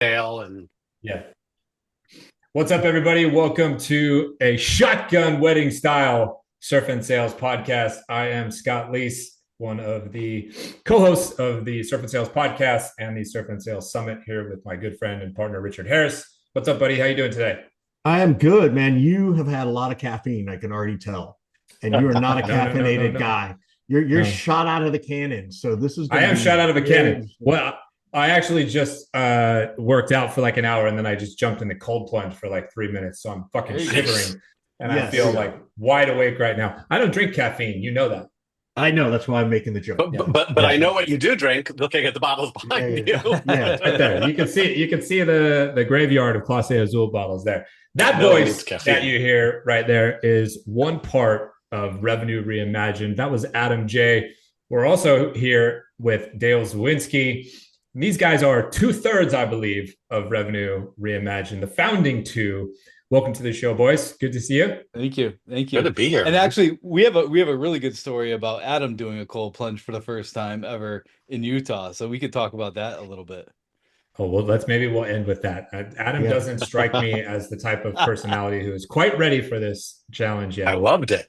Dale and Yeah. What's up, everybody? Welcome to a shotgun wedding style surf and sales podcast. I am Scott Leese, one of the co-hosts of the Surf and Sales podcast and the Surf and Sales Summit here with my good friend and partner, Richard Harris. What's up, buddy? How you doing today? I am good, man. You have had a lot of caffeine, I can already tell. And you are not a No, no, no, no, caffeinated no, guy. You're no. shot out of the cannon. So this is I going to am be shot out of a cannon. interesting. Well, I actually just worked out for like an hour and then I just jumped in the cold plunge for like 3 minutes. So I'm fucking There you go. nice. shivering and I Yes. feel like wide awake right now. I don't drink caffeine. You know that. I know. That's why I'm making the joke. But Yeah. but but Yeah. I know what you do drink. Looking at the bottles Yeah. behind you. Yeah. Yeah. Right there. You can see the graveyard of Clase Azul bottles there. That No one needs voice that caffeine. you hear right there is one part of Revenue Reimagined. That was Adam J. We're also here with Dale Zwizinski. These guys are two-thirds, I believe, of Revenue Reimagined, the founding two. Welcome to the show, boys. Good to see you. Thank you. Thank Good you. to be here, And man. actually, we have a really good story about Adam doing a cold plunge for the first time ever in Utah. So we could talk about that a little bit. Oh, well, we'll end with that. Adam Yeah. doesn't strike me as the type of personality who is quite ready for this challenge I yet. loved it.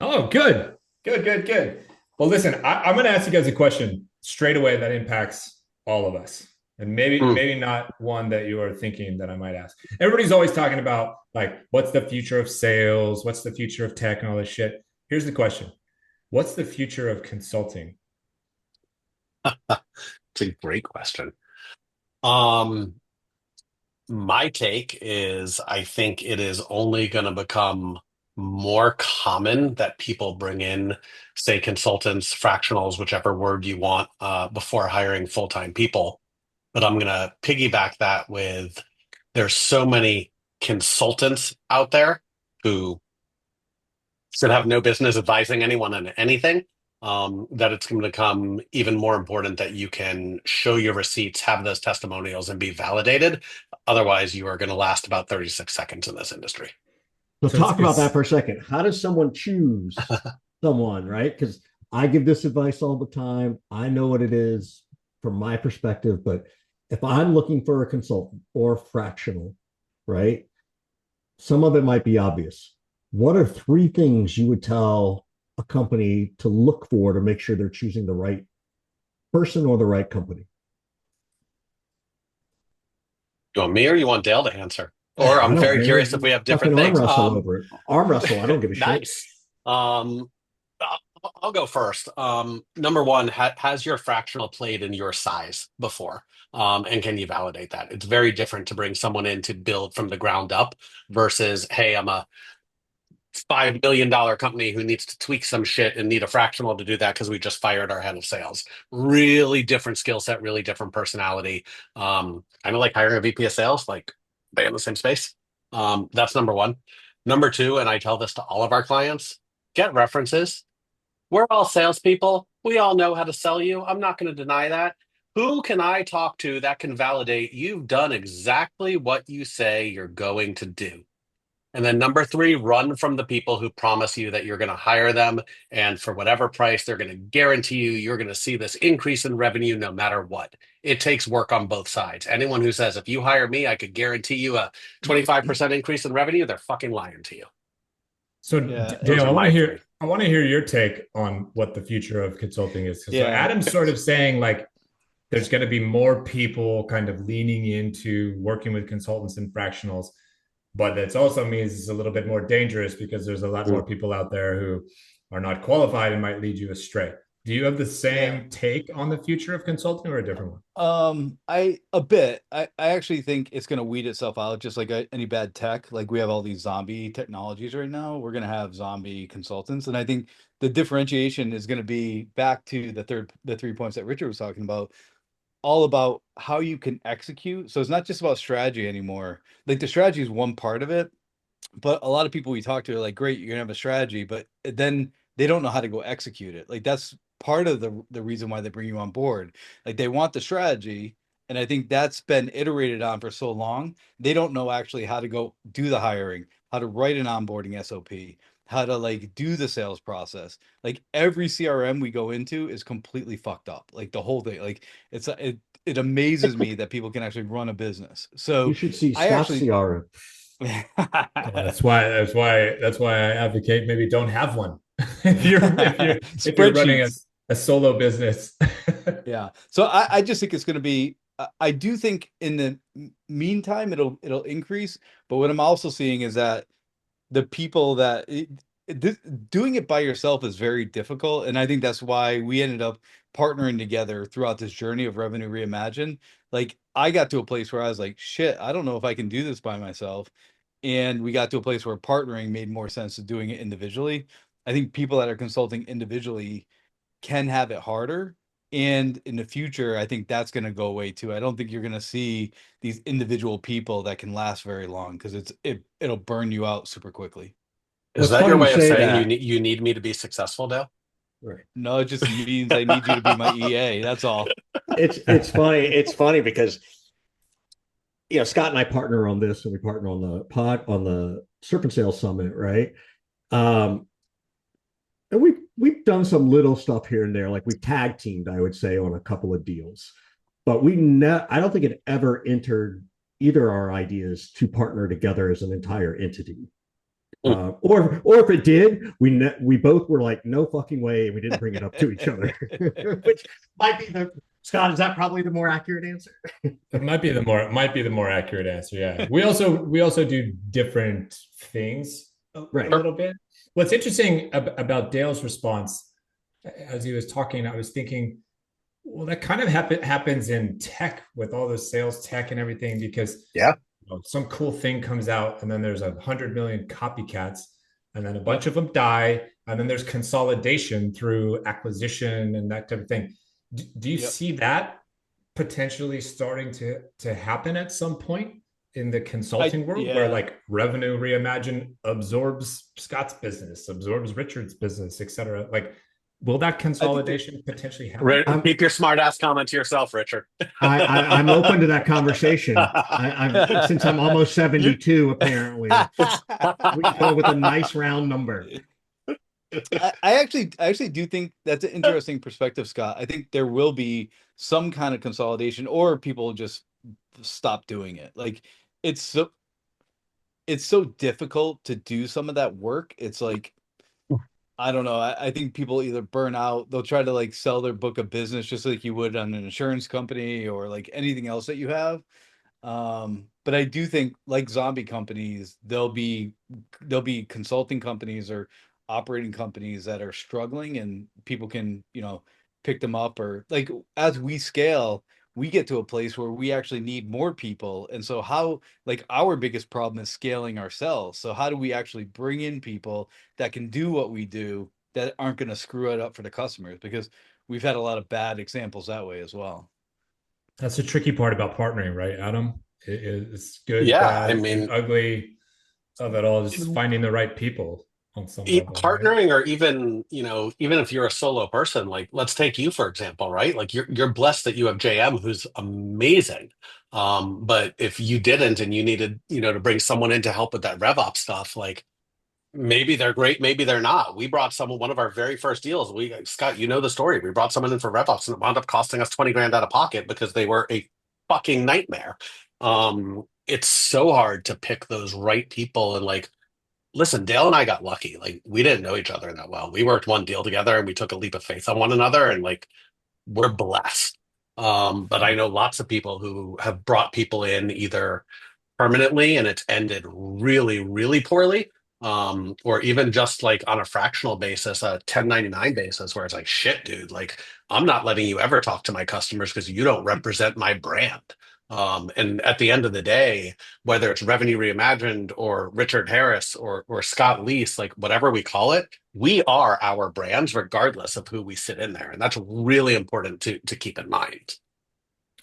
Oh, good. Good, good, good. Well, listen, I'm going to ask you guys a question straight away that impacts all of us. And maybe, Mm. maybe not one that you are thinking that I might ask. Everybody's always talking about like, what's the future of sales? What's the future of tech and all this shit? Here's the question. What's the future of consulting? It's a great question. Um, my take is I think it is only going to become more common that people bring in, say, consultants, fractionals, whichever word you want, before hiring full-time people. But I'm going to piggyback that with there's so many consultants out there who should have no business advising anyone on anything. That it's going to become even more important that you can show your receipts, have those testimonials, and be validated. Otherwise, you are going to last about 36 seconds in this industry. So So it's, talk about that it's for a second. How does someone choose someone, right? Because I give this advice all the time. I know what it is from my perspective, but if I'm looking for a consultant or fractional, right? Some of it might be obvious. What are three things you would tell a company to look for to make sure they're choosing the right person or the right company? You want me or you want Dale to answer? Or I I'm don't very care. curious if we have Fucking different arm things. wrestle over it. Arm wrestle. I don't give a shit. Nice. Um, I'll go first. Number one, has your fractional played in your size before? And can you validate that? It's very different to bring someone in to build from the ground up versus, hey, I'm a $5 million company who needs to tweak some shit and need a fractional to do that because we just fired our head of sales. Really different skill set, really different personality. Kind of like hiring a VP of sales, like they in the same space. That's number one. Number two, and I tell this to all of our clients, get references. We're all salespeople. We all know how to sell you. I'm not going to deny that. Who can I talk to that can validate you've done exactly what you say you're going to do? And then number three, run from the people who promise you that you're going to hire them. And for whatever price, they're going to guarantee you you're going to see this increase in revenue no matter what. It takes work on both sides. Anyone who says, if you hire me, I could guarantee you a 25% increase in revenue, they're fucking lying to you. So Yeah. Those Dale, are I want to my hear three. I want to hear your take on what the future of consulting is. So Yeah. Adam's sort of saying like there's going to be more people kind of leaning into working with consultants and fractionals, but it also means it's a little bit more dangerous because there's a lot more people out there who are not qualified and might lead you astray. Do you have the Yeah. same take on the future of consulting or a different one? I a bit. I actually think it's gonna weed itself out, just like any bad tech. Like we have all these zombie technologies right now. We're gonna have zombie consultants, and I think the differentiation is gonna be back to the 3 points that Richard was talking about, all about how you can execute. So it's not just about strategy anymore. Like the strategy is one part of it, but a lot of people we talk to are like, great, you're gonna have a strategy, but then they don't know how to go execute it. Like that's part of the reason why they bring you on board. Like they want the strategy, and I think that's been iterated on for so long. They don't know actually how to go do the hiring, how to write an onboarding SOP, how to like do the sales process. Like every CRM we go into is completely fucked up. Like the whole thing. Like it amazes me that people can actually run a business. You So should see I Scott's actually CRM. That's why I advocate maybe don't have one. if you're running spreadsheets. a solo business. Yeah. So I just think it's going to be. I do think in the meantime it'll increase. But what I'm also seeing is that the people that doing it by yourself is very difficult, and I think that's why we ended up partnering together throughout this journey of Revenue Reimagined. Like I got to a place where I was like, shit, I don't know if I can do this by myself, and we got to a place where partnering made more sense than doing it individually. I think people that are consulting individually can have it harder. And in the future, I think that's going to go away too. I don't think you're going to see these individual people that can last very long because it'll burn you out super quickly. Is Well, it's that your funny you way of say saying that. you need me to be successful, Dale? Right. No, it just means I need you to be my EA. That's all. It's funny. It's funny because Scott and I partner on this, and we partner on the Serpent Sales Summit, right? Um, and we've done some little stuff here and there, like we tag teamed, I would say, on a couple of deals, but I don't think it ever entered either our ideas to partner together as an entire entity. Or if it did, we both were like, no fucking way, and we didn't bring it up to each other, which might be the Scott. Is that probably the more accurate answer? It might be the more accurate answer. Yeah. We also do different things a Right. little bit. What's interesting about Dale's response, as he was talking, I was thinking, well, that kind of happens in tech with all the sales tech and everything, because Yeah. some cool thing comes out and then there's 100 million copycats, and then a bunch of them die, and then there's consolidation through acquisition and that type of thing. Do you Yep. see that potentially starting to happen at some point in the consulting world, where Yeah. like Revenue Reimagined absorbs Scott's business, absorbs Richard's business, etc.? Like, will that I think there consolidation potentially happen? I'm Keep your smart ass comment to yourself, Richard. I'm open to that conversation. Since I'm almost You- 72, apparently we can go with a nice round number. I actually do think that's an interesting perspective, Scott. I think there will be some kind of consolidation, or people just stop doing it. Like it's so it's so difficult to do some of that work. It's like I don't know. I think people either burn out, they'll try to like sell their book of business just like you would on an insurance company or like anything else that you have. But I do think like zombie companies, there'll be consulting companies or operating companies that are struggling, and people can, pick them up, or like as we scale, we get to a place where we actually need more people. And so how like our biggest problem is scaling ourselves. So how do we actually bring in people that can do what we do that aren't going to screw it up for the customers? Because we've had a lot of bad examples that way as well. That's the tricky part about partnering, right, Adam? It's good, yeah, I bad, and mean, ugly of it all. Just finding the right people on some level, right? partnering, or even even if you're a solo person, like let's take you for example, right? Like you're blessed that you have JM who's amazing. But if you didn't and you needed to bring someone in to help with that RevOps stuff, like maybe they're great, maybe they're not. We brought someone, one of our very first deals, we Scott, you know the story, we brought someone in for RevOps and it wound up costing us 20 grand out of pocket because they were a fucking nightmare. It's so hard to pick those right people. And like, listen, Dale and I got lucky. Like we didn't know each other that well. We worked one deal together and we took a leap of faith on one another, and like we're blessed. But I know lots of people who have brought people in either permanently and it's ended really, really poorly. Or even just like on a fractional basis, a 1099 basis, where it's like, shit, dude, like I'm not letting you ever talk to my customers because you don't represent my brand. And at the end of the day, whether it's Revenue Reimagined or Richard Harris or Scott Leese, like whatever we call it, we are our brands regardless of who we sit in there. And that's really important to keep in mind.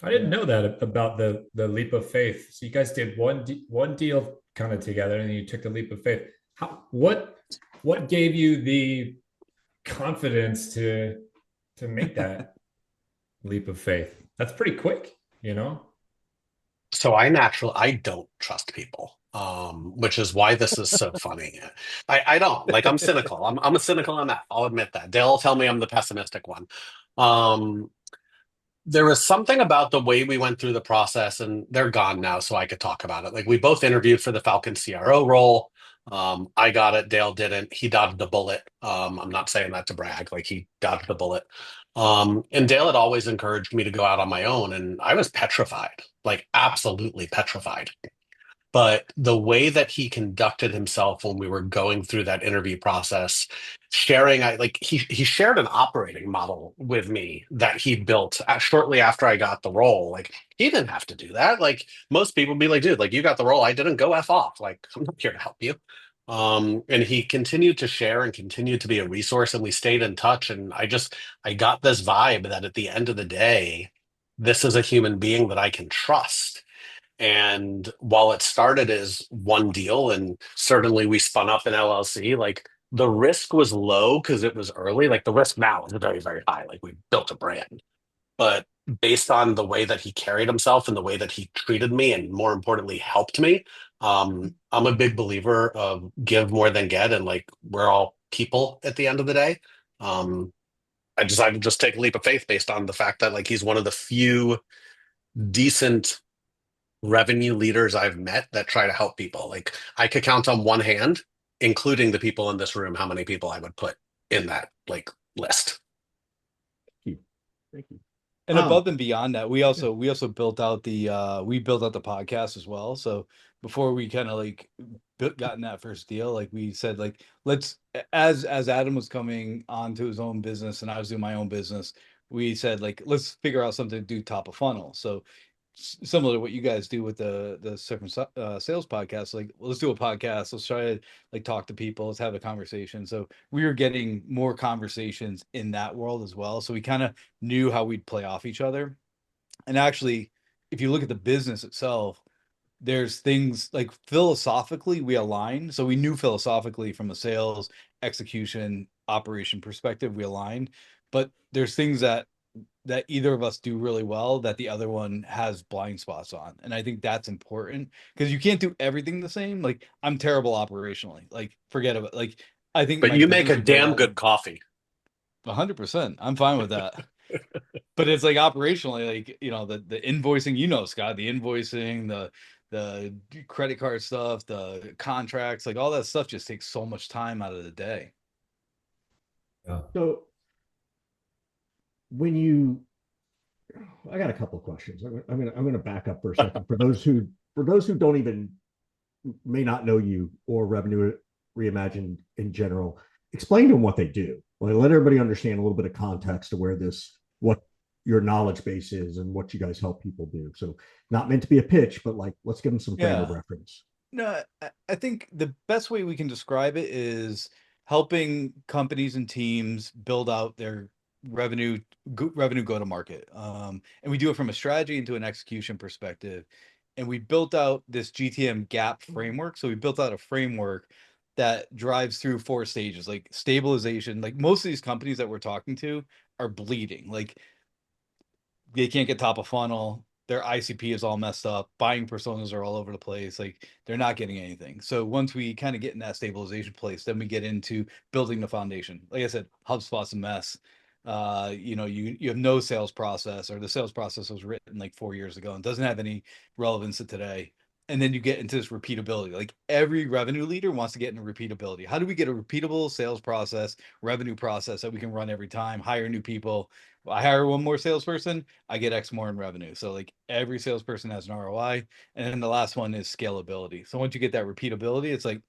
I didn't know that about the leap of faith. So you guys did one deal kind of together, and then you took the leap of faith. What gave you the confidence to make that leap of faith? That's pretty quick, you know? So I don't trust people, which is why this is so funny. I don't like, I'm cynical. I'm a cynical on that. I'll admit that. They'll tell me I'm the pessimistic one. Um, There was something about the way we went through the process, and they're gone now, so I could talk about it. Like we both interviewed for the Falcon CRO role. I got it, Dale didn't. He dodged a bullet. I'm not saying that to brag, like he dodged a bullet. And Dale had always encouraged me to go out on my own, and I was petrified, like absolutely petrified. But the way that he conducted himself when we were going through that interview process, sharing, I like he shared an operating model with me that he built shortly after I got the role. Like he didn't have to do that. Like most people be like, dude, like you got the role, I didn't go F off. Like I'm not here to help you. And he continued to share and continued to be a resource, and we stayed in touch. And I got this vibe that at the end of the day, this is a human being that I can trust. And while it started as one deal, and certainly we spun up an LLC, like the risk was low because it was early. Like the risk now is very, very high. Like we built a brand. But based on the way that he carried himself and the way that he treated me, and more importantly, helped me, I'm a big believer of give more than get. And like we're all people at the end of the day. Um, I decided to just take a leap of faith based on the fact that like he's one of the few decent revenue leaders I've met that try to help people. Like I could count on one hand, including the people in this room, how many people I would put in that like list. Thank you. Thank you. And above and beyond that, we also built out the podcast as well. So before we kind of like gotten that first deal, like we said, like let's as Adam was coming onto his own business and I was doing my own business, we said like let's figure out something to do top of funnel. So similar to what you guys do with the sales podcast, like let's do a podcast, let's try to like talk to people, let's have a conversation. So we were getting more conversations in that world as well, so we kind of knew how we'd play off each other. And actually, if you look at the business itself, there's things like philosophically we align, so we knew philosophically from a sales execution operation perspective we aligned, but there's things that either of us do really well that the other one has blind spots on. And I think that's important because you can't do everything the same. Like I'm terrible operationally. Like forget about like I think But my you make business a would go damn well good with coffee. 100%. I'm fine with that. But it's like operationally, like the invoicing, Scott, the invoicing, the credit card stuff, the contracts, like all that stuff just takes so much time out of the day. Yeah. So when you, I got a couple of questions. I'm gonna back up for a second for those who don't even may not know you or Revenue Reimagined in general. Explain to them what they do. Like, let everybody understand a little bit of context to what your knowledge base is and what you guys help people do. So, not meant to be a pitch, but like, let's give them some frame of Yeah. reference. No, I think the best way we can describe it is helping companies and teams build out their revenue go to market. And we do it from a strategy into an execution perspective. And we built out this GTM gap framework. So we built out a framework that drives through 4 stages, like stabilization. Like most of these companies that we're talking to are bleeding. Like they can't get top of funnel. Their ICP is all messed up. Buying personas are all over the place. Like they're not getting anything. So once we kind of get in that stabilization place, then we get into building the foundation. Like I said, HubSpot's a mess. You have no sales process, or the sales process was written like 4 years ago and doesn't have any relevance to today. And then you get into this repeatability. Like every revenue leader wants to get into repeatability. How do we get a repeatable sales process, revenue process that we can run every time, hire new people? I hire one more salesperson, I get X more in revenue. So like every salesperson has an ROI. And then the last one is scalability. So once you get that repeatability, it's like,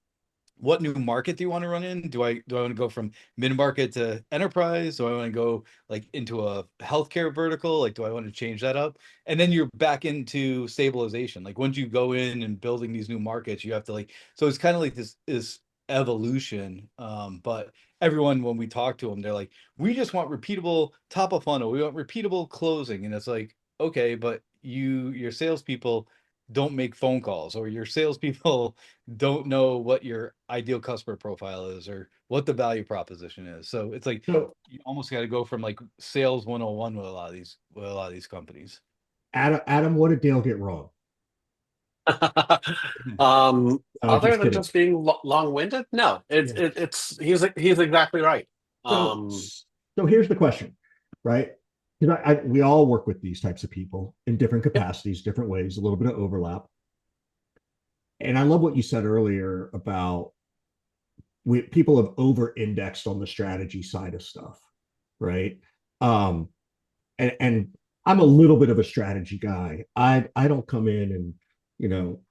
what new market do you want to run in? Do I want to go from mid market to enterprise? Do I want to go like into a healthcare vertical? Like, do I want to change that up? And then you're back into stabilization. Like once you go in and building these new markets, you have to like, so it's kind of like this evolution. But everyone, when we talk to them, they're like, we just want repeatable top of funnel. We want repeatable closing. And it's like, okay, but your salespeople don't make phone calls, or your salespeople don't know what your ideal customer profile is or what the value proposition is. So it's like So, you almost got to go from like sales 101 with a lot of these companies. Adam, what did Dale get wrong? Other Just than kidding. just being long-winded, no, Yeah. he's exactly right. So, Um, so here's the question, right? because we all work with these types of people in different capacities, different ways, a little bit of overlap. And I love what you said earlier about people have over indexed on the strategy side of stuff, right? Um, and I'm a little bit of a strategy guy. I don't come in and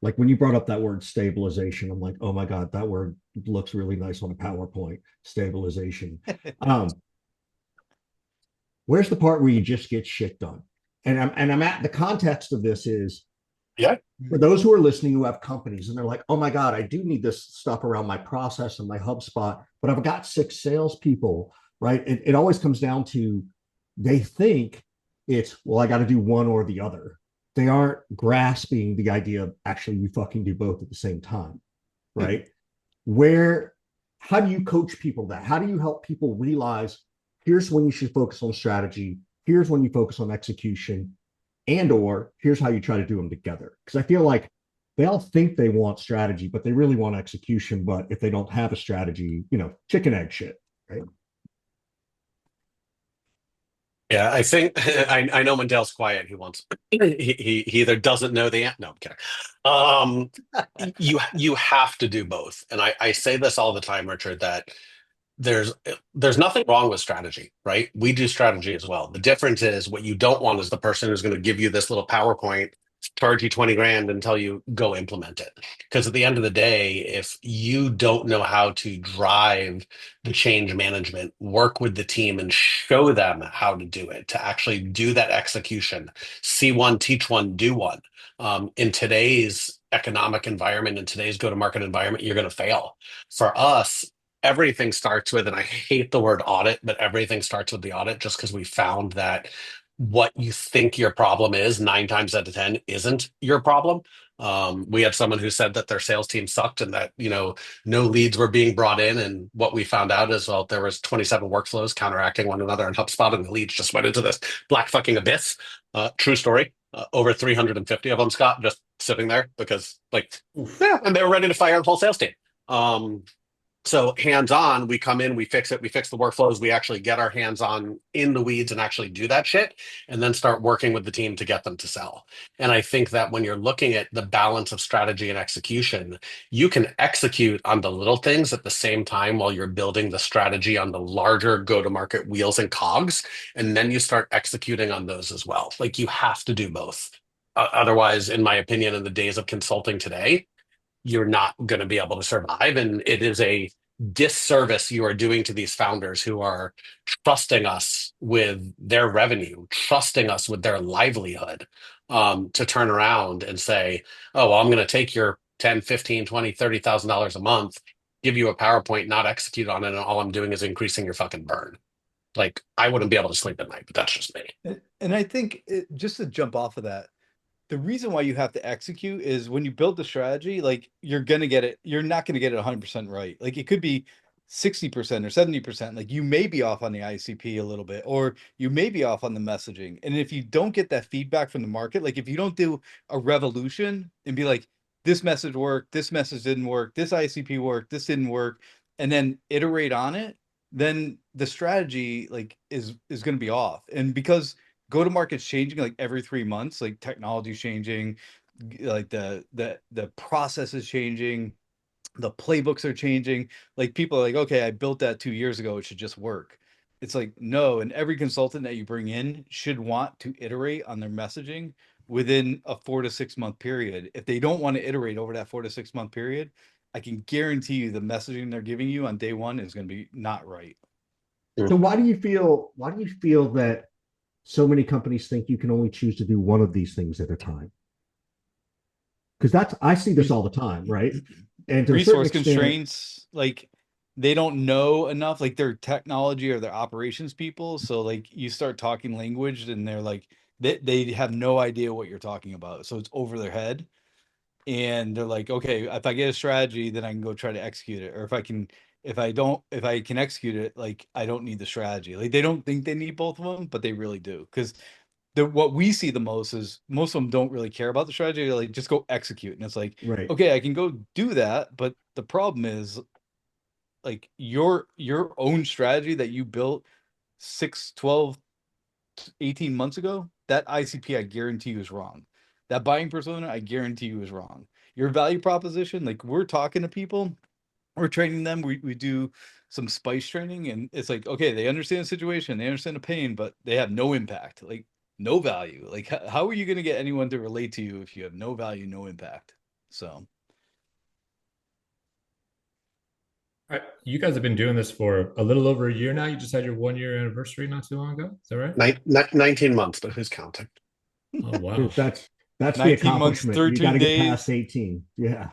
like when you brought up that word stabilization, I'm like, oh my God, that word looks really nice on a PowerPoint. Stabilization. Um, where's the part where you just get shit done? And I'm at the context of this is Yeah. for those who are listening who have companies and they're like, oh my God, I do need this stuff around my process and my HubSpot, but I've got 6 salespeople, right? It always comes down to they think it's, well, I got to do one or the other. They aren't grasping the idea of actually you fucking do both at the same time, right? Where, how do you coach people that? How do you help people realize here's when you should focus on strategy, here's when you focus on execution, and or here's how you try to do them together? Because I feel like they all think they want strategy, but they really want execution. But if they don't have a strategy, chicken egg shit, right? Yeah, I think I know when Dale's quiet, he wants he either doesn't know the no, I'm kidding. You have to do both, and I say this all the time, Richard, that there's there's nothing wrong with strategy, right? We do strategy as well. The difference is what you don't want is the person who's going to give you this little PowerPoint, charge you 20 grand and tell you go implement it. Because at the end of the day, if you don't know how to drive the change management, work with the team and show them how to do it, to actually do that execution, see one, teach one, do one. In today's economic environment, in today's go-to-market environment, you're going to fail. For us, everything starts with, and I hate the word audit, but everything starts with the audit just because we found that what you think your problem is 9 times out of 10 isn't your problem. We had someone who said that their sales team sucked and that, no leads were being brought in. And what we found out is, well, there was 27 workflows counteracting one another in HubSpot and the leads just went into this black fucking abyss. True story. Over 350 of them, Scott, just sitting there because yeah, and they were ready to fire the whole sales team. So hands on, we come in, we fix it, we fix the workflows, we actually get our hands on in the weeds and actually do that shit, and then start working with the team to get them to sell. And I think that when you're looking at the balance of strategy and execution, you can execute on the little things at the same time while you're building the strategy on the larger go-to-market wheels and cogs, and then you start executing on those as well. Like you have to do both. Otherwise, in my opinion, in the days of consulting today, you're not going to be able to survive. And it is a disservice you are doing to these founders who are trusting us with their revenue, trusting us with their livelihood, to turn around and say, oh, well, I'm going to take your 10, 15, 20, $30,000 a month, give you a PowerPoint, not execute on it. And all I'm doing is increasing your fucking burn. Like I wouldn't be able to sleep at night, but that's just me. And I think just to jump off of that, the reason why you have to execute is when you build the strategy, like you're not going to get it 100% right. Like it could be 60% or 70%. Like you may be off on the ICP a little bit, or you may be off on the messaging. And if you don't get that feedback from the market, like if you don't do a revolution and be like, this message worked, this message didn't work, this ICP worked, this didn't work, and then iterate on it, then the strategy like is going to be off. And because go to market's changing like every 3 months, like technology's changing, like the process is changing, the playbooks are changing. Like people are like, okay, I built that 2 years ago, it should just work. It's like, no. And every consultant that you bring in should want to iterate on their messaging within a 4 to 6 month period. If they don't want to iterate over that 4 to 6 month period, I can guarantee you the messaging they're giving you on day one is going to be not right. So why do you feel that so many companies think you can only choose to do one of these things at a time? Because I see this all the time, right? And to a certain Resource extent, constraints, like they don't know enough, like their technology or their operations people. So like you start talking language and they're like, they have no idea what you're talking about. So it's over their head. And they're like, okay, if I get a strategy, then I can go try to execute it. Or if I can execute it, like I don't need the strategy. Like they don't think they need both of them, but they really do. Because what we see the most is most of them don't really care about the strategy. They're like, just go execute. And it's like, right. okay, I can go do that. But the problem is like your own strategy that you built 6, 12, 18 months ago, that ICP, I guarantee you, is wrong. That buying persona, I guarantee you, is wrong. Your value proposition, like we're talking to people, we're training them, we do some spice training, and it's like, okay, they understand the situation, they understand the pain, but they have no impact, like no value. Like how are you going to get anyone to relate to you if you have no value, no impact? So You guys have been doing this for a little over a year now. You just had your 1 year anniversary not too long ago. Is that right? 19 months, but who's counting? Oh wow. That's the 19 months, accomplishment. You got 13 to get days. past 18. Yeah.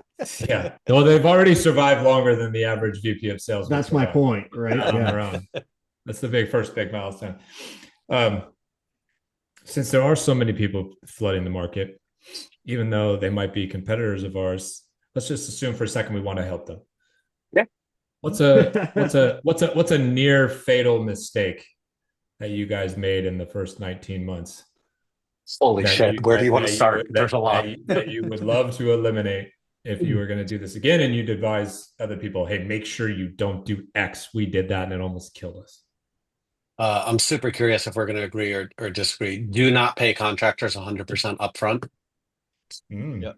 Yeah. Well, they've already survived longer than the average VP of sales. That's my point, right? On Yeah. their own. That's the first big milestone. Since there are so many people flooding the market, even though they might be competitors of ours, let's just assume for a second we want to help them. Yeah. What's a near fatal mistake that you guys made in the first 19 months? Holy shit. Where do you want to start? There's a lot. That you would love to eliminate if you were going to do this again, and you'd advise other people, hey, make sure you don't do X. We did that and it almost killed us. I'm super curious if we're going to agree or disagree. Do not pay contractors 100% upfront. Yeah,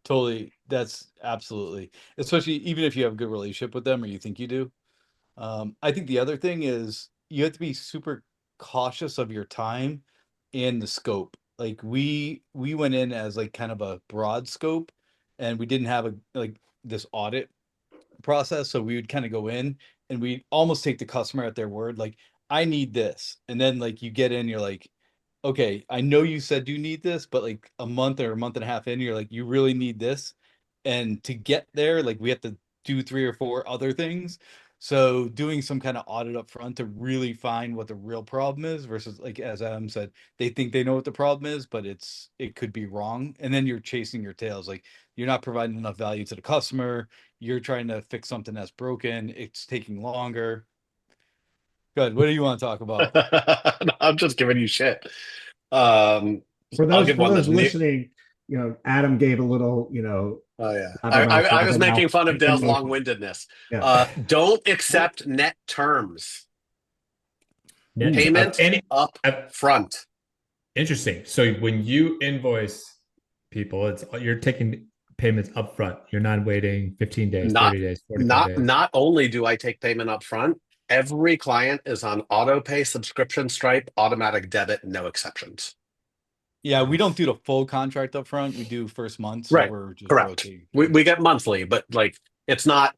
totally. That's absolutely, especially even if you have a good relationship with them or you think you do. I think the other thing is you have to be super cautious of your time and the scope. Like we went in as like kind of a broad scope, and we didn't have like this audit process. So we would kind of go in and we almost take the customer at their word. Like, I need this. And then like you get in, you're like, okay, I know you said you need this, but like a month or a month and a half in, you're like, you really need this. And to get there, like we have to do 3 or 4 other things. So doing some kind of audit up front to really find what the real problem is versus, like as Adam said, they think they know what the problem is, but it could be wrong. And then you're chasing your tails. Like you're not providing enough value to the customer. You're trying to fix something that's broken. It's taking longer. Good. What do you want to talk about? I'm just giving you shit. I'll For give one those that's new. listening, Adam gave a little, Oh yeah, I I was making fun of Dale's long-windedness. Yeah. Don't accept net terms. Net Payment up front. Interesting. So when you invoice people, you're taking payments up front. You're not waiting 15 days, 30 days, 45 days. Not only do I take payment up front, every client is on auto pay, subscription, Stripe, automatic debit, no exceptions. Yeah, we don't do the full contract up front. We do first month. So Right. we're just Correct. rotating. We get monthly, but like it's not,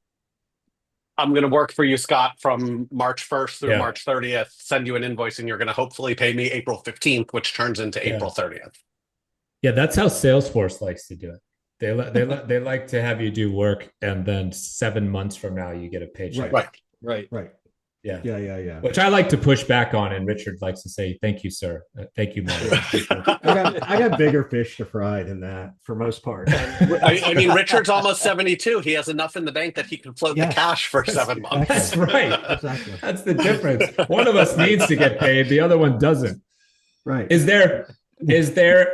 I'm going to work for you, Scott, from March 1st through March 30th, send you an invoice, and you're going to hopefully pay me April 15th, which turns into April 30th. Yeah, that's how Salesforce likes to do it. They like to have you do work, and then 7 months from now you get a paycheck. Right. Yeah. Which I like to push back on, and Richard likes to say, "Thank you, sir. Thank you, Mike." I got bigger fish to fry than that for most part. I mean, Richard's almost 72. He has enough in the bank that he can float the cash for 7 months. That's right. Exactly. That's the difference. One of us needs to get paid, the other one doesn't. Right. Is there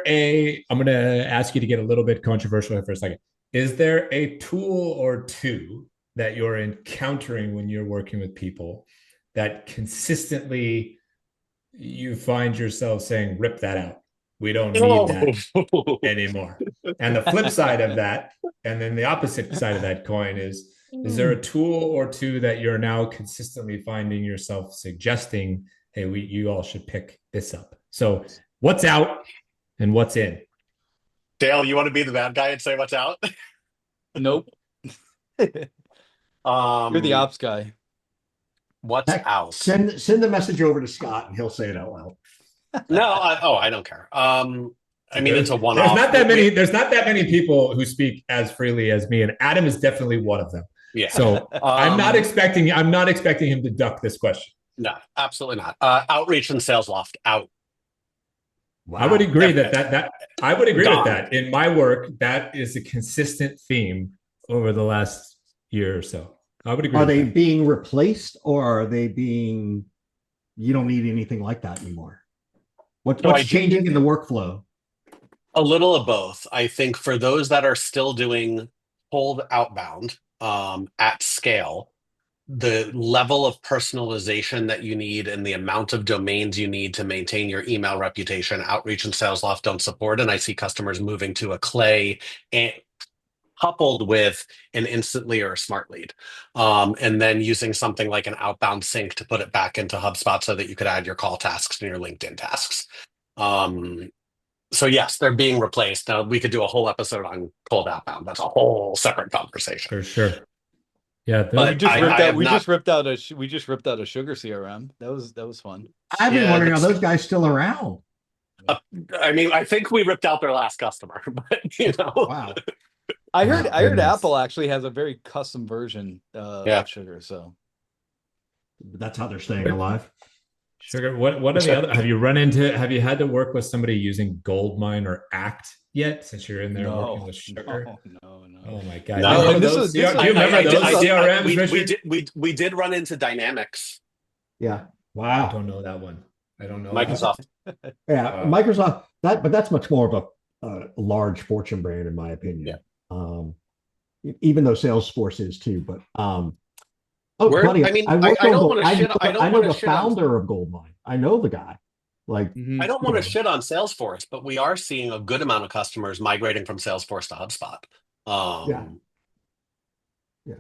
a? I'm going to ask you to get a little bit controversial here for a second. Is there a tool or two that you're encountering when you're working with people that consistently you find yourself saying, rip that out? We don't need that anymore. And the flip side of that, and then the opposite side of that coin is there a tool or two that you're now consistently finding yourself suggesting, hey, you all should pick this up? So what's out and what's in? Dale, you want to be the bad guy and say what's out? Nope. You're the ops guy. What's out? Send the message over to Scott and he'll say it out loud. No, I don't care. I mean, it's a one-off. There's not that many people who speak as freely as me, and Adam is definitely one of them. Yeah. So I'm not expecting him to duck this question. No, absolutely not. Outreach and sales loft out. Wow. I would agree that I would agree with that. In my work, that is a consistent theme over the last year or so. I would agree. Are they being replaced, or are they being? You don't need anything like that anymore. What's changing in the workflow? A little of both. I think for those that are still doing cold outbound at scale, the level of personalization that you need and the amount of domains you need to maintain your email reputation, Outreach and SalesLoft don't support. And I see customers moving to a Clay and coupled with an Instantly or a Smart Lead. And then using something like an outbound sync to put it back into HubSpot so that you could add your call tasks and your LinkedIn tasks. So yes, they're being replaced. Now we could do a whole episode on cold outbound. That's a whole separate conversation. For sure. Yeah, But we just ripped out a sugar CRM. That was fun. I've been wondering, are those guys still around? I mean, I think we ripped out their last customer, but you know. Wow. I heard Apple actually has a very custom version of sugar, so that's how they're staying alive. Sugar. What are the other? Have you had to work with somebody using Goldmine or Act yet? Since you're in there working with sugar. No. Oh my god. No. Do you remember those CRMs? We did run into Dynamics. Yeah. Wow. I don't know that one. I don't know. Microsoft. Yeah, Microsoft. But that's much more of a large Fortune brand, in my opinion. Yeah. Even though Salesforce is too, but I don't want to shit. I know the founder of Goldmine. I know the guy. Like, I don't want to shit on Salesforce, but we are seeing a good amount of customers migrating from Salesforce to HubSpot. Yeah.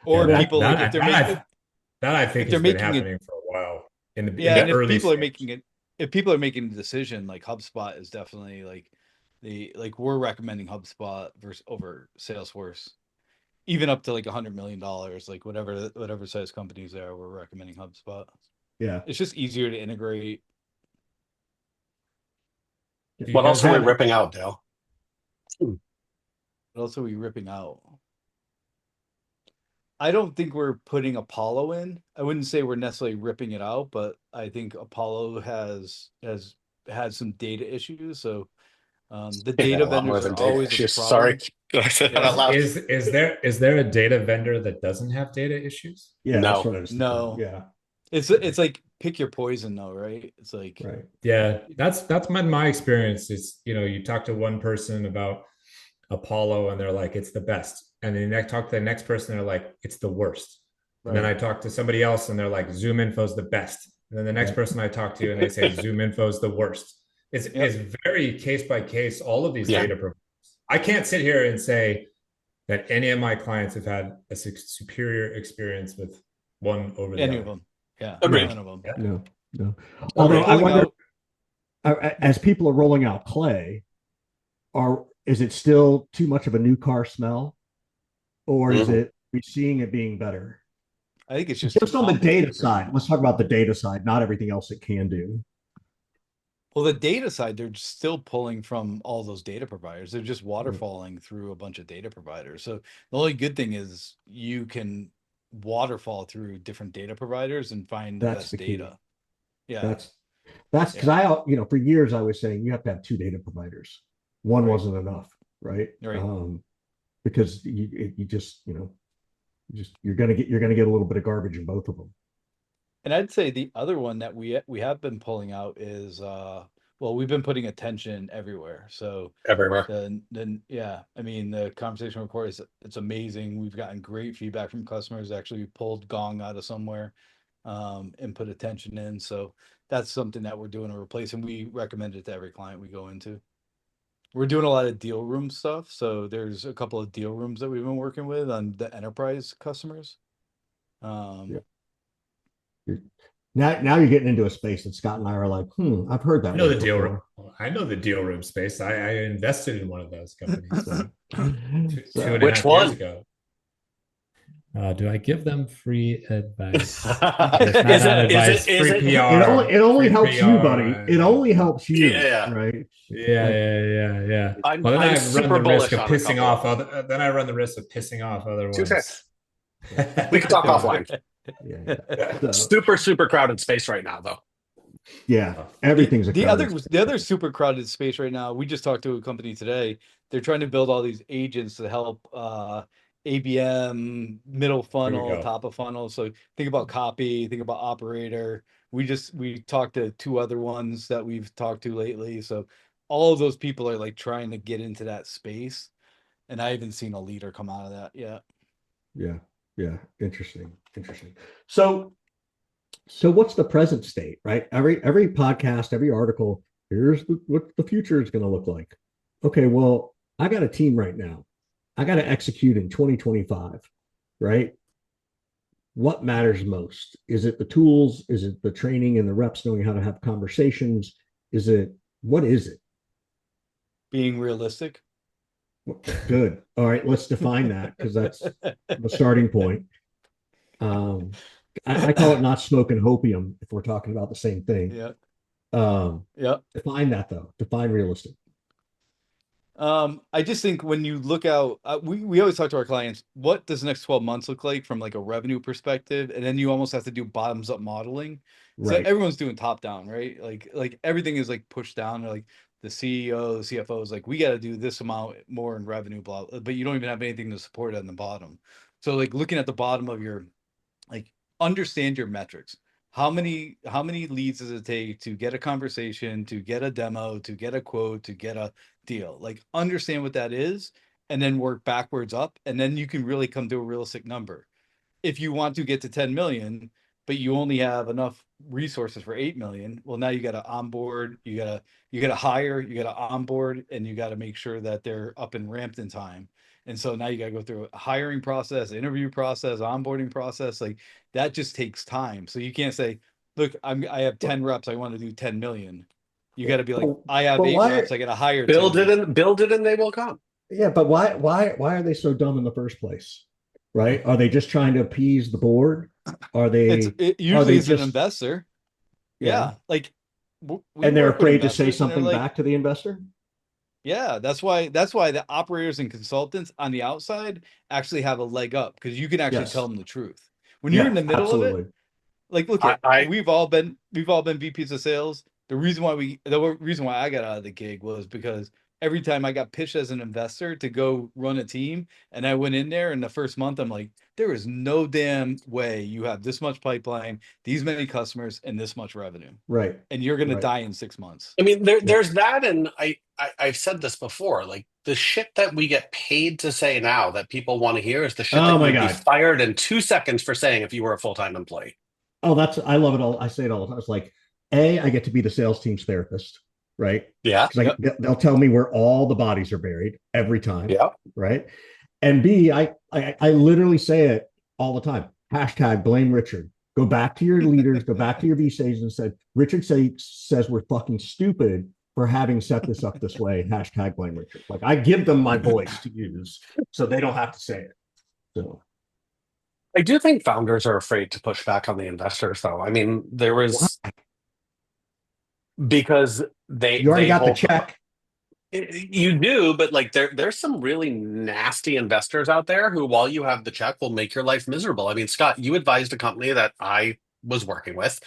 Or people that, like if they're that, making that I think has been happening for a while. In the early if people are making a decision, like HubSpot is definitely we're recommending HubSpot over Salesforce, even up to like $100 million, like whatever size companies there, we're recommending HubSpot. Yeah, it's just easier to integrate. What else are we ripping out, Dale? What else are we ripping out? I don't think we're putting Apollo in. I wouldn't say we're necessarily ripping it out, but I think Apollo has had some data issues. So the data vendors are always a problem. Sorry, I said that out loud. Is there a data vendor that doesn't have data issues? Yeah, no, that's what I was thinking. No. Yeah, it's like pick your poison, though, right? It's like right. Yeah, that's my experience. Is you talk to one person about Apollo and they're like it's the best, and then I talk to the next person, they're like it's the worst. Right. And then I talk to somebody else and they're like Zoom Info's the best, and then the next person I talk to and they say Zoom Info's the worst. It's very case by case. All of these data providers. I can't sit here and say that any of my clients have had a superior experience with one over the other. Any of them. Yeah, agreed. None of them. Yeah. No. Although I wonder, as people are rolling out Clay, is it still too much of a new car smell, or is it we seeing it being better? I think it's just on the data side. Let's talk about the data side, not everything else it can do. Well, the data side, they're still pulling from all those data providers. They're just waterfalling through a bunch of data providers. So the only good thing is you can waterfall through different data providers and find the best data. Yeah. That's because for years I was saying you have to have two data providers. One wasn't enough, right? Right. Because you're gonna get a little bit of garbage in both of them. And I'd say the other one that we have been pulling out is we've been putting attention everywhere. So everywhere. Then I mean the conversation report it's amazing. We've gotten great feedback from customers. Actually, we pulled Gong out of somewhere and put attention in. So that's something that we're doing to replace, and we recommend it to every client we go into. We're doing a lot of deal room stuff. So there's a couple of deal rooms that we've been working with on the enterprise customers. Now you're getting into a space that Scott and I are like, I've heard that. I know the deal room. I know the deal room space. I invested in one of those companies two and a half years ago. Do I give them free advice? It only helps you, buddy. It only helps you. Yeah. Right. Yeah. I'm I run super the risk bullish of on pissing off other. Then I run the risk of pissing off other ones. We can talk offline. Yeah. Super crowded space right now, though. Yeah, everything's the other super crowded space right now. We just talked to a company today. They're trying to build all these agents to help ABM, middle funnel, top of funnel. So think about copy, think about operator. We talked to two other ones that we've talked to lately. So all of those people are like trying to get into that space, and I haven't seen a leader come out of that yet. Yeah. Yeah. Interesting. Interesting. So what's the present state, right? Every podcast, every article, here's what the future is going to look like. Okay, well, I got a team right now. I got to execute in 2025, right? What matters most? Is it the tools? Is it the training and the reps knowing how to have conversations? Is it what is it? Being realistic. Good. All right, let's define that because that's the starting point. Um, I call it not smoking hopium if we're talking about the same thing. Yeah. Um, Yeah. define that though. Define realistic. I just think when you look out, we always talk to our clients, what does the next 12 months look like from like a revenue perspective? And then you almost have to do bottoms up modeling. So Right. everyone's doing top down, right? Like everything is like pushed down. Like the CEO, the CFO is like, we got to do this amount more in revenue, blah, but you don't even have anything to support it on the bottom. So like looking at the bottom of your, like, understand your metrics. How many leads does it take to get a conversation, to get a demo, to get a quote, to get a deal? Like understand what that is and then work backwards up, and then you can really come to a realistic number. If you want to get to 10 million, but you only have enough resources for 8 million, well, now you got to onboard, you got to hire, you got to onboard, and you got to make sure that they're up and ramped in time. And so now you got to go through a hiring process, interview process, onboarding process. Like that just takes time. So you can't say, look, I have 10 reps, I want to do 10 million. You got to be like, I have But 8 why? reps, I got to hire 10 Build of it these. and build it, and they will come. Yeah, but why are they so dumb in the first place? Right? Are they just trying to appease the board? Are they It are usually they is an just investor. yeah? Yeah. Like we And they're work with afraid to say investors and they're something like, back to the investor? yeah, that's why the operators and consultants on the outside actually have a leg up because you can actually tell Yes. them the truth. When you're in Yeah, the middle of it, absolutely. like look I, at I we've all been VPs of sales. The reason why I got out of the gig was because every time I got pitched as an investor to go run a team, and I went in there in the first month, I'm like, there is no damn way you have this much pipeline, these many customers, and this much revenue, Right. and you're gonna Right. die in 6 months. I mean, Yeah. there's that, and I've said this before. Like the shit that we get paid to say now that people want to hear is the shit Oh that you my would be God. fired in 2 seconds for saying if you were a full-time employee. Oh, that's I love it all. I say it all the time. It's like, A, I get to be the sales team's therapist, right? Yeah, Because Yep. they'll tell me where all the bodies are buried every time, yeah. right? And B, I literally say it all the time. Hashtag blame Richard. Go back to your leaders, go back to your VCs and said, says we're fucking stupid for having set this up this way. Hashtag blame Richard. Like I give them my voice to use so they don't have to say it. So I do think founders are afraid to push back on the investors, though. I mean, there why? was because they You already they got the hold. check. You do, but like there's some really nasty investors out there who, while you have the check, will make your life miserable. I mean, Scott, you advised a company that I was working with.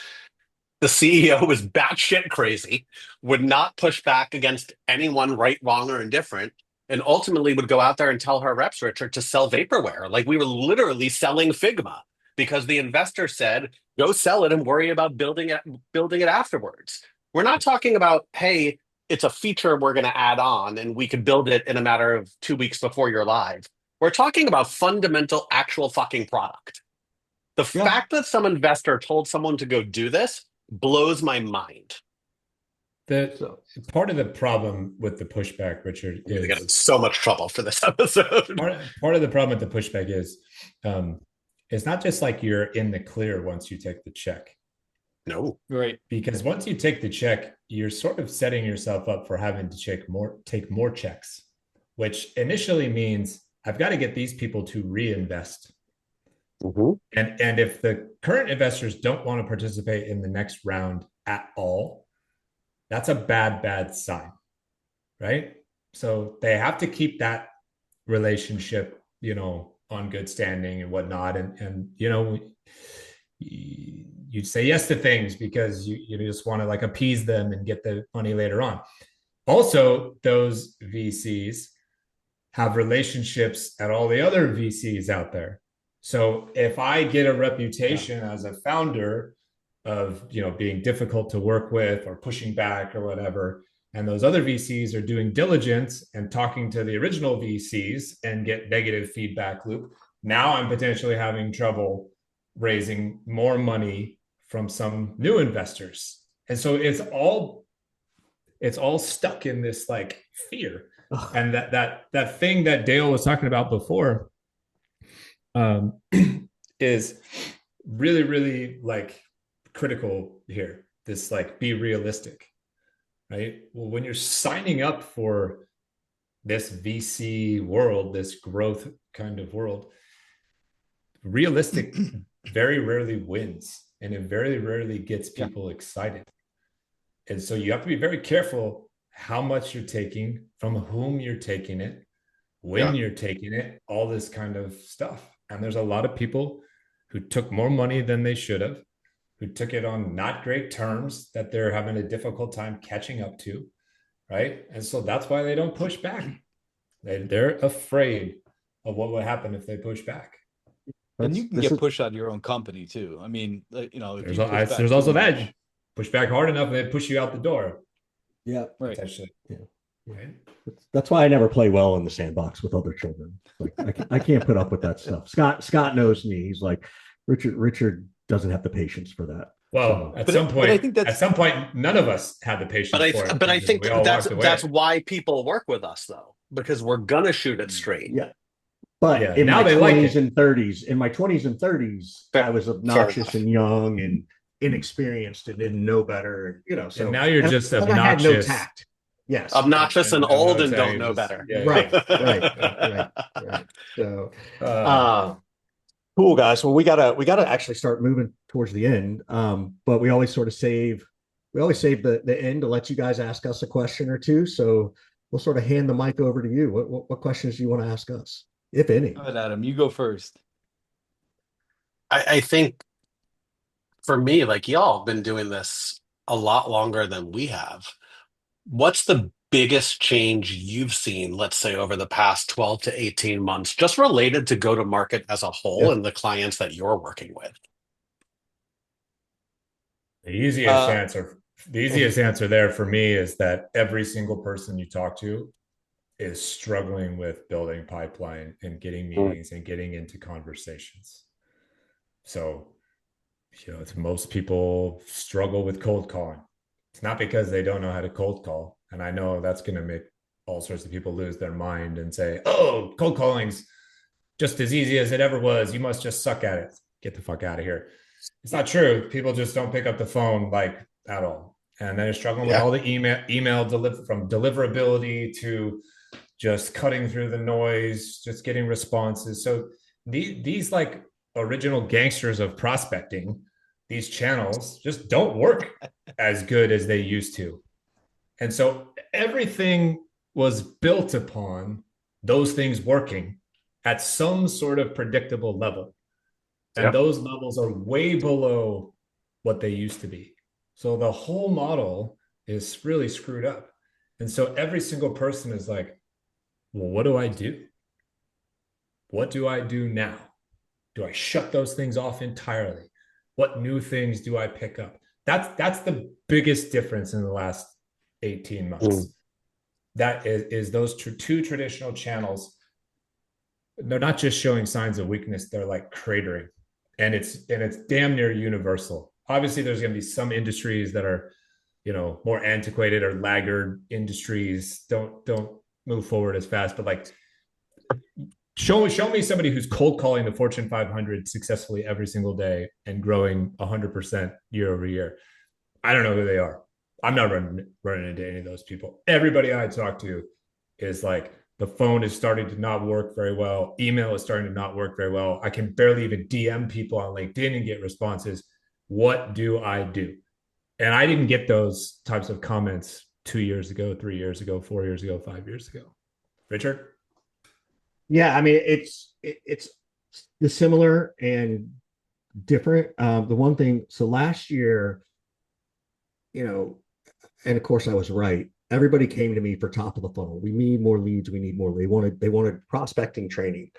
The CEO was batshit crazy, would not push back against anyone, right, wrong, or indifferent, and ultimately would go out there and tell her reps, Richard, to sell vaporware. Like we were literally selling Figma because the investor said, "Go sell it and worry about building it afterwards." We're not talking about, hey, it's a feature we're going to add on and we could build it in a matter of 2 weeks before you're live. We're talking about fundamental, actual fucking product. The Yeah. fact that some investor told someone to go do this blows my mind. The So part of the problem with the pushback, Richard, I'm going to get in is so much trouble for this episode. part of the problem with the pushback is it's not just like you're in the clear once you take the check. No. Right. Because once you take the check, you're sort of setting yourself up for having to take more checks, which initially means I've got to get these people to reinvest. Mm-hmm. And if the current investors don't want to participate in the next round at all, that's a bad sign, right? So they have to keep that relationship, on good standing and whatnot. And you say yes to things because you just want to like appease them and get the money later on. Also, those VCs have relationships at all the other VCs out there. So if I get a reputation as a founder of being difficult to work with or pushing back or whatever, and those other VCs are doing diligence and talking to the original VCs and get negative feedback loop, Now I'm potentially having trouble raising more money from some new investors. And so it's all stuck in this like fear. And that thing that Dale was talking about before is really, really like critical here. This like be realistic, right? Well, when you're signing up for this VC world, this growth kind of world, realistic very rarely wins, and it very rarely gets people excited. And so you have to be very careful how much you're taking, from whom you're taking it, when you're taking it, all this kind of stuff. And there's a lot of people who took more money than they should have, who took it on not great terms that they're having a difficult time catching up to, right? And so that's why they don't push back. They're afraid of what would happen if they push back. And you can get pushed out of your own company too. I mean, you know, if there's also that. Push back hard enough and they push you out the door. Yeah. Right. Yeah. Right. That's why I never play well in the sandbox with other children. Like I can't put up with that stuff. Scott knows me. He's like, Richard doesn't have the patience for that. Well, at some point, none of us had the patience for it. But I think that's why people work with us, though, because we're gonna shoot it straight. Yeah. But in my 20s and 30s, I was obnoxious and young and inexperienced and didn't know better, you know. So and now you're just obnoxious. I had no tact. Yes, obnoxious and old and don't know better. Yeah, right. So, cool, guys. Well, we gotta actually start moving towards the end. But we always sort of save the end to let you guys ask us a question or two. So we'll sort of hand the mic over to you. What questions do you want to ask us, if any? Go ahead, Adam. You go first. I think for me, like y'all have been doing this a lot longer than we have. What's the biggest change you've seen, let's say, over the past 12 to 18 months, just related to go to market as a whole and the clients that you're working with? The easiest answer there for me is that every single person you talk to is struggling with building pipeline and getting meetings and getting into conversations. So, you know, most people struggle with cold calling. It's not because they don't know how to cold call. And I know that's going to make all sorts of people lose their mind and say, oh, cold calling's just as easy as it ever was. You must just suck at it. Get the fuck out of here. It's not true. People just don't pick up the phone like at all. And they're struggling with all the email from deliverability to just cutting through the noise, just getting responses. So these like original gangsters of prospecting, these channels just don't work as good as they used to. And so everything was built upon those things working at some sort of predictable level. And those levels are way below what they used to be. So the whole model is really screwed up. And so every single person is like, well, what do I do? What do I do now? Do I shut those things off entirely? What new things do I pick up? That's the biggest difference in the last 18 months. That is those two traditional channels. They're not just showing signs of weakness, they're like cratering. And it's damn near universal. Obviously, there's going to be some industries that are, you know, more antiquated or laggard industries, don't move forward as fast. But like, show me somebody who's cold calling the Fortune 500 successfully every single day and growing 100% year over year. I don't know who they are. I'm not running into any of those people. Everybody I talk to is like, the phone is starting to not work very well. Email is starting to not work very well. I can barely even DM people on LinkedIn and get responses. What do I do? And I didn't get those types of comments 2 years ago, 3 years ago, 4 years ago, 5 years ago. Richard? Yeah, I mean, it's similar and different. The one thing, so last year, you know, and of course I was right. Everybody came to me for top of the funnel. We need more leads. We need more. They wanted prospecting training.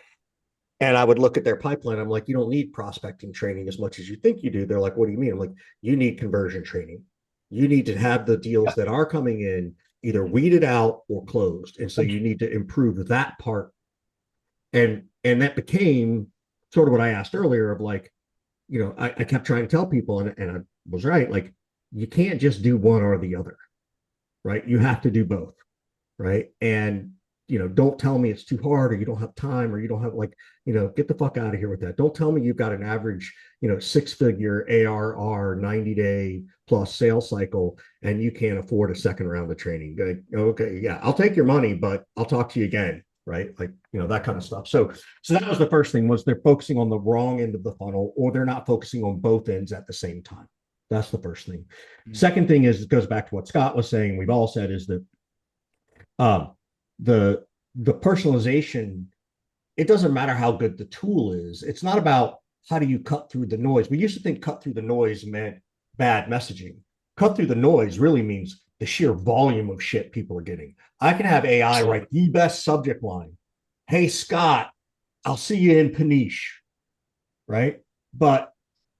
And I would look at their pipeline. I'm like, you don't need prospecting training as much as you think you do. They're like, what do you mean? I'm like, you need conversion training. You need to have the deals that are coming in either weeded out or closed. And so you need to improve that part. And that became sort of what I asked earlier of like, I kept trying to tell people, and I was right, like you can't just do one or the other, right? You have to do both, right? And don't tell me it's too hard or you don't have time or you don't have like, get the fuck out of here with that. Don't tell me you've got an average, 6-figure ARR 90-day plus sales cycle and you can't afford a second round of training. Okay, yeah, I'll take your money, but I'll talk to you again, right? Like, that kind of stuff. So that was the first thing, was they're focusing on the wrong end of the funnel, or they're not focusing on both ends at the same time. That's the first thing. Second thing is, it goes back to what Scott was saying, we've all said, is that the personalization, it doesn't matter how good the tool is. It's not about how do you cut through the noise. We used to think cut through the noise meant bad messaging. Cut through the noise really means the sheer volume of shit people are getting. I can have AI write the best subject line. Hey, Scott, I'll see you in Paniche, right? But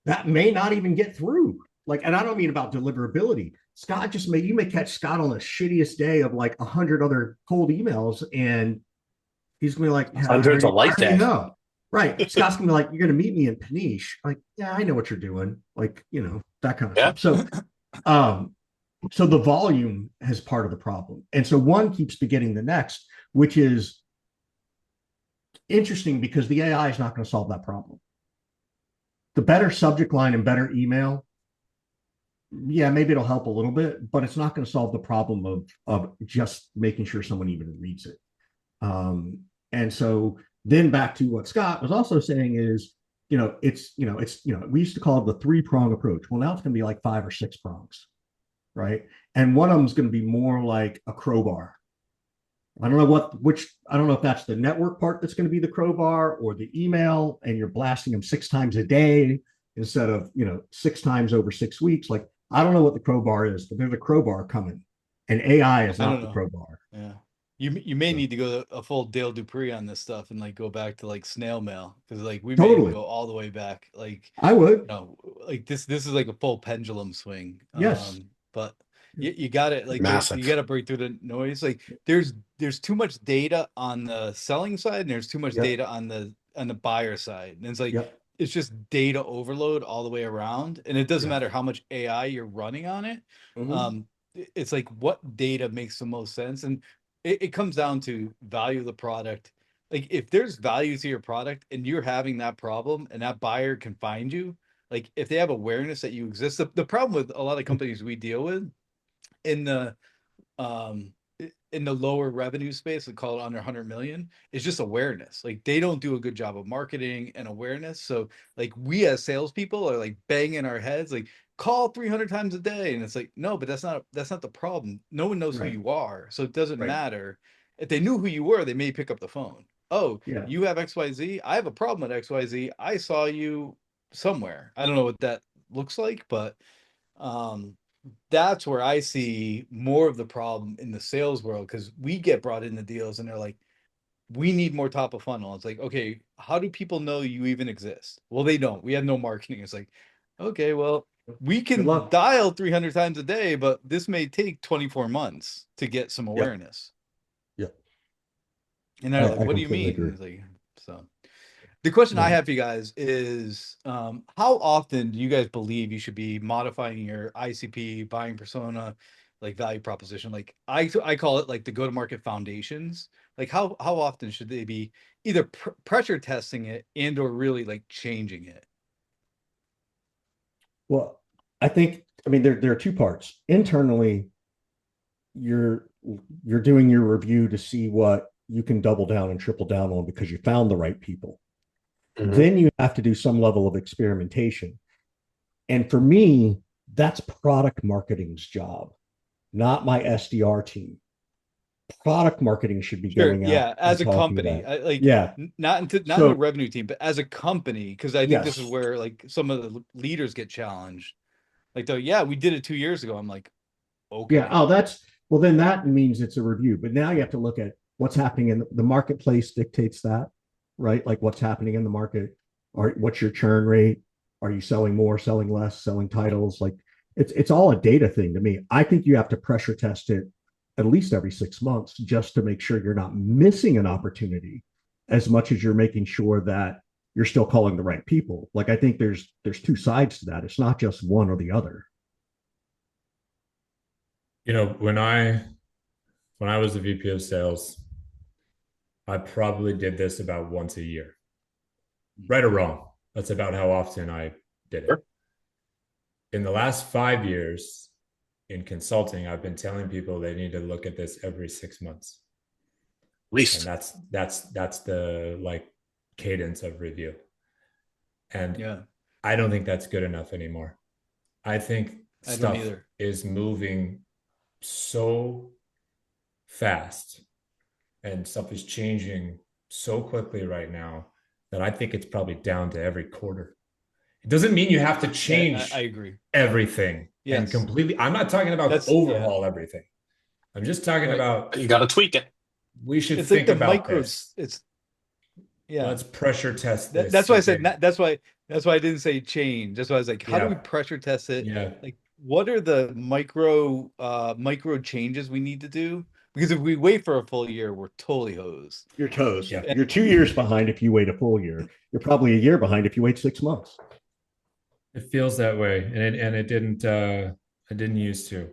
that may not even get through. Like, and I don't mean about deliverability. Scott you may catch Scott on the shittiest day of like 100 other cold emails, and he's gonna be like, Hundreds of light day. No, right? Scott's gonna be like, you're gonna meet me in Paniche. Like, yeah, I know what you're doing. Like, that kind of stuff. So the volume is part of the problem, and so one keeps begetting the next, which is interesting because the AI is not going to solve that problem. The better subject line and better email, yeah, maybe it'll help a little bit, but it's not going to solve the problem of just making sure someone even reads it. And so then back to what Scott was also saying is, we used to call it the 3-prong approach. Well, now it's going to be like 5 or 6 prongs, right? And one of them is going to be more like a crowbar. I don't know if that's the network part that's going to be the crowbar, or the email, and you're blasting them 6 times a day instead of, 6 times over 6 weeks. Like, I don't know what the crowbar is, but there's a crowbar coming, and AI is not the crowbar. Yeah. You may need to go a full Dale Dupree on this stuff and like go back to like snail mail, because like we may go all the way back. Like, I would, like this is like a full pendulum swing. Yes. But you got it. Like, massive. You got to break through the noise. Like, there's too much data on the selling side, and there's too much data on the buyer side, and it's like it's just data overload all the way around, and it doesn't matter how much AI you're running on it. It's like, what data makes the most sense, and it comes down to value of the product. Like, if there's value to your product and you're having that problem and that buyer can find you, like if they have awareness that you exist. The problem with a lot of companies we deal with in the lower revenue space, we call it under 100 million, is just awareness. Like, they don't do a good job of marketing and awareness. So like, we as salespeople are like banging our heads, like, call 300 times a day. And it's like, no, but that's not the problem. No one knows who you are. So it doesn't matter. If they knew who you were, they may pick up the phone. Oh, you have XYZ. I have a problem with XYZ. I saw you somewhere. I don't know what that looks like, but that's where I see more of the problem in the sales world, because we get brought into deals and they're like, we need more top of funnel. It's like, okay, how do people know you even exist? Well, they don't. We have no marketing. It's like, okay, well, we can dial 300 times a day, but this may take 24 months to get some awareness. And they're like, what do you mean? Like, so the question I have for you guys is, how often do you guys believe you should be modifying your ICP, buying persona, like value proposition? Like, I call it like the go-to-market foundations. Like, how often should they be either pressure testing it and or really like changing it? Well, I mean, there are 2 parts. Internally, you're doing your review to see what you can double down and triple down on because you found the right people. Then you have to do some level of experimentation. And for me, that's product marketing's job, not my SDR team. Product marketing should be going out. Yeah, as a company, not a revenue team, but as a company, because I think this is where like some of the leaders get challenged. Like, we did it 2 years ago. I'm like, okay. Yeah. Well, then that means it's a review. But now you have to look at what's happening in the marketplace dictates that, right? Like, what's happening in the market, or what's your churn rate? Are you selling more, selling less, selling titles? Like, it's all a data thing to me. I think you have to pressure test it at least every 6 months just to make sure you're not missing an opportunity, as much as you're making sure that you're still calling the right people. Like, I think there's two sides to that. It's not just one or the other. When I was the VP of sales, I probably did this about once a year. Right or wrong, that's about how often I did it. In the last 5 years in consulting, I've been telling people they need to look at this every 6 months. Least. And that's the like cadence of review. And I don't think that's good enough anymore. I think stuff is moving so fast and stuff is changing so quickly right now that I think it's probably down to every quarter. It doesn't mean you have to change I agree. everything and completely. I'm not talking about overhaul everything. I'm just talking about you got to tweak it. We should think like about this. Let's pressure test this. That's why I said that's why I didn't say change. That's why I was like, how do we pressure test it? Yeah. Like, what are the micro changes we need to do? Because if we wait for a full year, we're totally hosed. You're toast. Yeah. You're 2 years behind if you wait a full year. You're probably a year behind if you wait 6 months. It feels that way, and it didn't used to.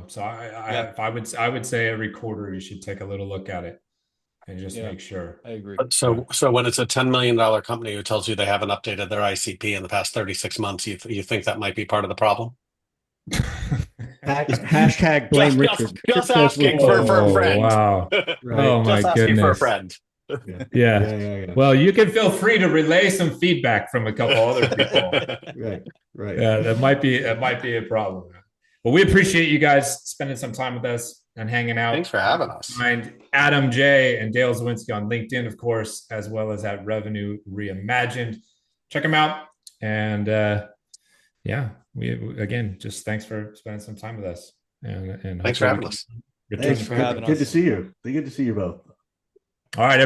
So I would say every quarter you should take a little look at it and just make sure. I agree. So when it's a $10 million company who tells you they haven't updated their ICP in the past 36 months, you think that might be part of the problem? Hashtag blame Richard. Just asking for a friend. Wow. Right. Oh my just asking goodness. for a friend. Yeah. Well, you can feel free to relay some feedback from a couple other people. Right. Yeah, that might be a problem. Well, we appreciate you guys spending some time with us and hanging out. Thanks for having us. Find Adam J. and Dale Zwizinski on LinkedIn, of course, as well as at Revenue Reimagined. Check them out. And we again, just thanks for spending some time with us. And thanks for having us. Good to see you. Good to see you both. All right, everybody.